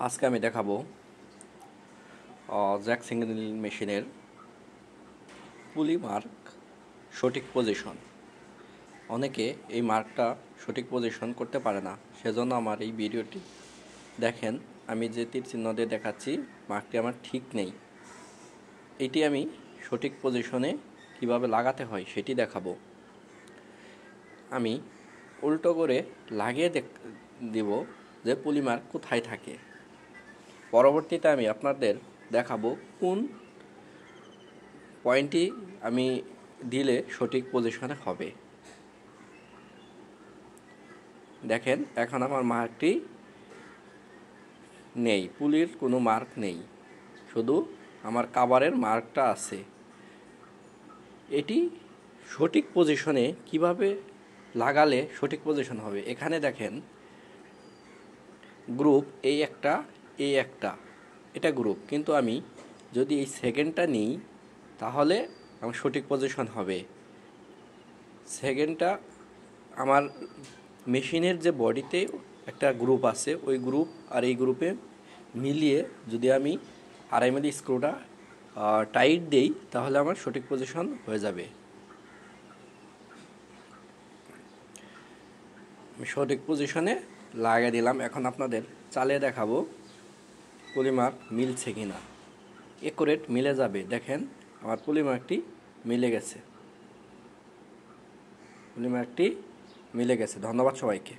আজকে আমি দেখাবো জ্যাক সিঙ্গেল মেশিনের পুলি মার্ক সঠিক পজিশন। অনেকে এই মার্কটা সঠিক পজিশন করতে পারে না, সেজন্য আমার এই ভিডিওটি দেখেন। আমি যে তীর চিহ্ন দিয়ে দেখাচ্ছি মার্কটি আমার ঠিক নেই, এটি আমি সঠিক পজিশনে কিভাবে লাগাতে হয় সেটি দেখাবো। আমি উল্টো করে লাগিয়ে দিব যে পুলি মার্ক কোথায় থাকে। পরবর্তীতে আমি আপনাদের দেখাবো কোন পয়েন্টটি আমি দিলে সঠিক পজিশনে হবে। দেখেন, এখন আমার মার্কটি নেই, পুলির কোনো মার্ক নেই, শুধু আমার কাভারের মার্কটা আছে। এটি সঠিক পজিশনে কিভাবে লাগালে সঠিক পজিশন হবে, এখানে দেখেন গ্রুপ এই একটা এটা গ্রুপ, কিন্তু আমি যদি এই সেকেন্ডটা নিই তাহলে আমার সঠিক পজিশন হবে। সেকেন্ডটা আমার মেশিনের যে বডিতে একটা গ্রুপ আছে, ওই গ্রুপ আর এই গ্রুপে মিলিয়ে যদি আমি 2.5 মিলি স্ক্রুটা টাইট দেই তাহলে আমার সঠিক পজিশন হয়ে যাবে। আমি সঠিক পজিশনে লাগিয়ে দিলাম। এখন আপনাদের চালিয়ে দেখাবো পুলি মার্ক মিলছে কিনা। একুরেট মিলে যাবে। দেখেন, আমার পুলি মার্কটি মিলে গেছে। ধন্যবাদ সবাইকে।